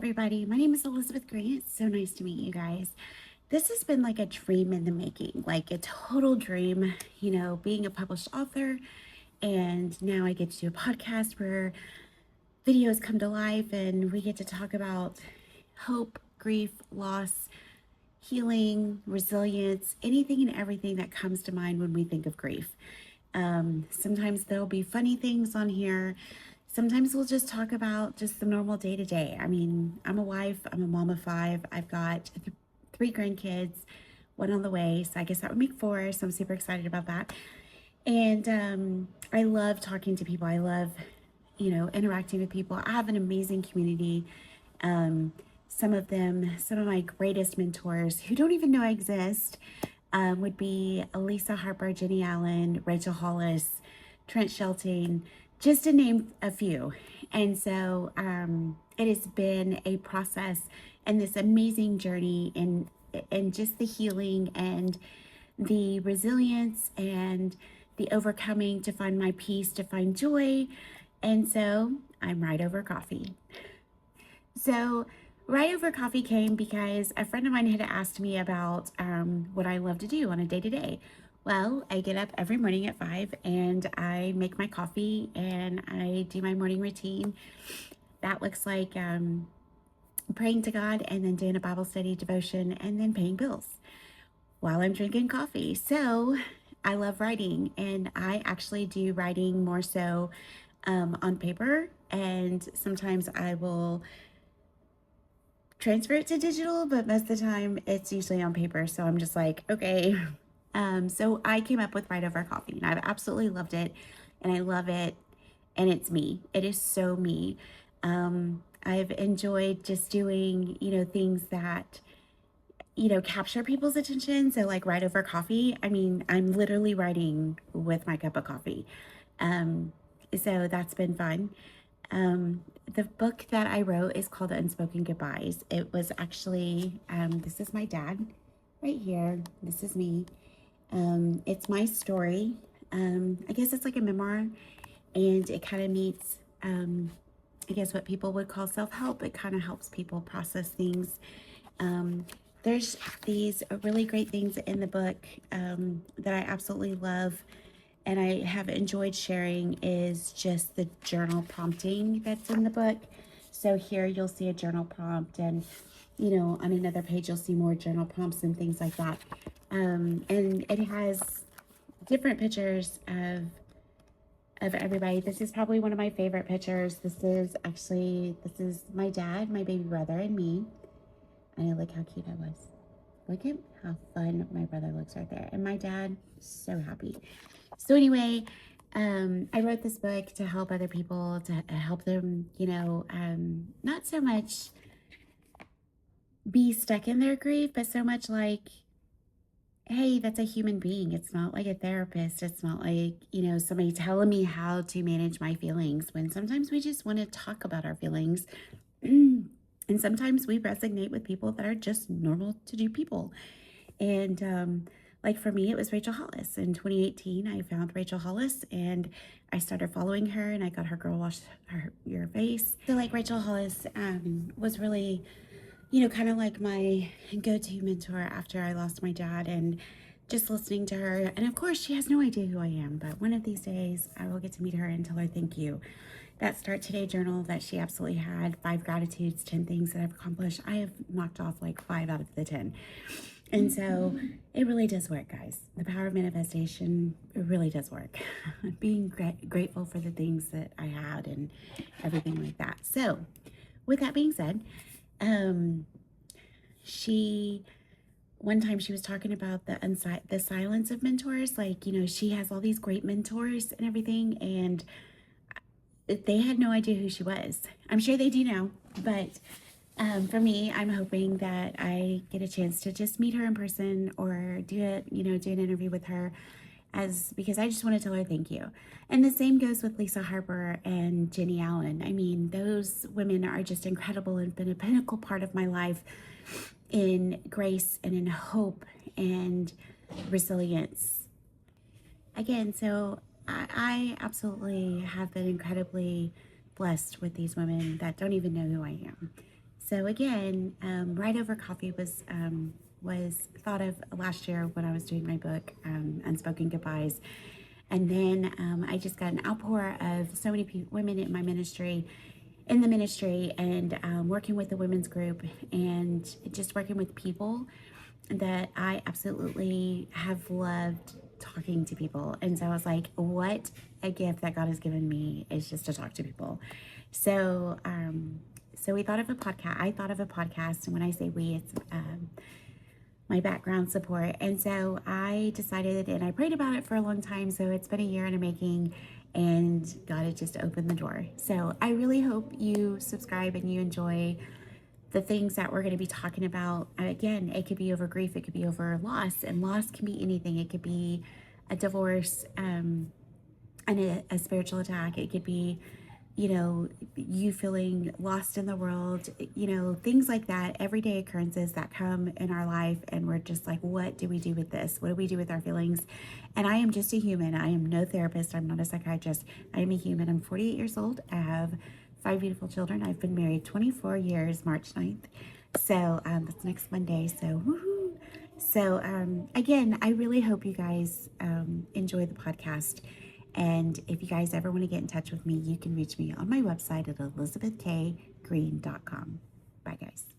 everybody. My name is Elizabeth Grant. It's so nice to meet you guys. This has been like a dream in the making, like a total dream, being a published author. And now I get to do a podcast where videos come to life and we get to talk about hope, grief, loss, healing, resilience, anything and everything that comes to mind when we think of grief. Sometimes there'll be funny things on here. Sometimes we'll just talk about just the normal day to day. I mean, I'm a wife, I'm a mom of 5. I've got 3 grandkids, 1 on the way. So I guess that would make 4. So I'm super excited about that. And I love talking to people. I love, interacting with people. I have an amazing community. Some of my greatest mentors who don't even know I exist would be Lisa Harper, Jennie Allen, Rachel Hollis, Trent Shelton, just to name a few. And so it has been a process and this amazing journey in just the healing and the resilience and the overcoming to find my peace, to find joy. And so I'm Right Over Coffee. So Right Over Coffee came because a friend of mine had asked me about what I love to do on a day-to-day. Well, I get up every morning at 5 and I make my coffee and I do my morning routine. That looks like praying to God and then doing a Bible study devotion and then paying bills while I'm drinking coffee. So I love writing, and I actually do writing more so on paper, and sometimes I will transfer it to digital, but most of the time it's usually on paper. So I'm just like, okay. So I came up with Right Over Coffee, and I've absolutely loved it, and I love it, and it's me. It is so me. I've enjoyed just doing, things that, capture people's attention. So like Right Over Coffee, I mean, I'm literally writing with my cup of coffee. So that's been fun. The book that I wrote is called Unspoken Goodbyes. It was actually, this is my dad right here. This is me. It's my story. I guess it's like a memoir, and it kind of meets, I guess what people would call self-help. It kind of helps people process things. There's these really great things in the book that I absolutely love and I have enjoyed sharing is just the journal prompting that's in the book. So here you'll see a journal prompt, and on another page you'll see more journal prompts and things like that. And it has different pictures of everybody. This is probably one of my favorite pictures. This is my dad, my baby brother, and me. And look how cute I was. Look at how fun my brother looks right there. And my dad, so happy. So anyway, I wrote this book to help other people, to help them, not so much be stuck in their grief, but so much like, hey, that's a human being. It's not like a therapist. It's not like, somebody telling me how to manage my feelings, when sometimes we just want to talk about our feelings. And sometimes we resonate with people that are just normal to do people. And like for me, it was Rachel Hollis. In 2018, I found Rachel Hollis and I started following her, and I got her Girl Wash Your Face. So like Rachel Hollis was really, kind of like my go-to mentor after I lost my dad, and just listening to her. And of course, she has no idea who I am, but one of these days I will get to meet her and tell her thank you. That Start Today journal that she absolutely had, 5 gratitudes, 10 things that I've accomplished. I have knocked off like 5 out of the 10. And so it really does work, guys. The power of manifestation, it really does work. Being grateful for the things that I had and everything like that. So with that being said, one time she was talking about the silence of mentors. Like, she has all these great mentors and everything, and they had no idea who she was. I'm sure they do now, but for me, I'm hoping that I get a chance to just meet her in person or do an interview with her, because I just want to tell her thank you. And the same goes with Lisa Harper and Jennie Allen. I mean, those women are just incredible and been a pinnacle part of my life in grace and in hope and resilience. Again, so I absolutely have been incredibly blessed with these women that don't even know who I am. So again, Right Over Coffee was thought of last year when I was doing my book, Unspoken Goodbyes. And then I just got an outpour of so many women in my ministry, in the ministry, and working with the women's group, and just working with people that I absolutely have loved talking to people. And so I was like, what a gift that God has given me is just to talk to people. So, so we thought of a podcast. I thought of a podcast, and when I say we, it's my background support. And so I decided, and I prayed about it for a long time. So it's been a year in the making, and God had just opened the door. So I really hope you subscribe and you enjoy the things that we're going to be talking about. Again, it could be over grief, it could be over loss, and loss can be anything. It could be a divorce, and a spiritual attack. It could be, you feeling lost in the world, things like that, everyday occurrences that come in our life. And we're just like, what do we do with this? What do we do with our feelings? And I am just a human. I am no therapist. I'm not a psychiatrist. I am a human. I'm 48 years old. I have 5 beautiful children. I've been married 24 years, March 9th. So that's next Monday. So woohoo. So again, I really hope you guys enjoy the podcast. And if you guys ever want to get in touch with me, you can reach me on my website at elizabethkgreen.com. Bye, guys.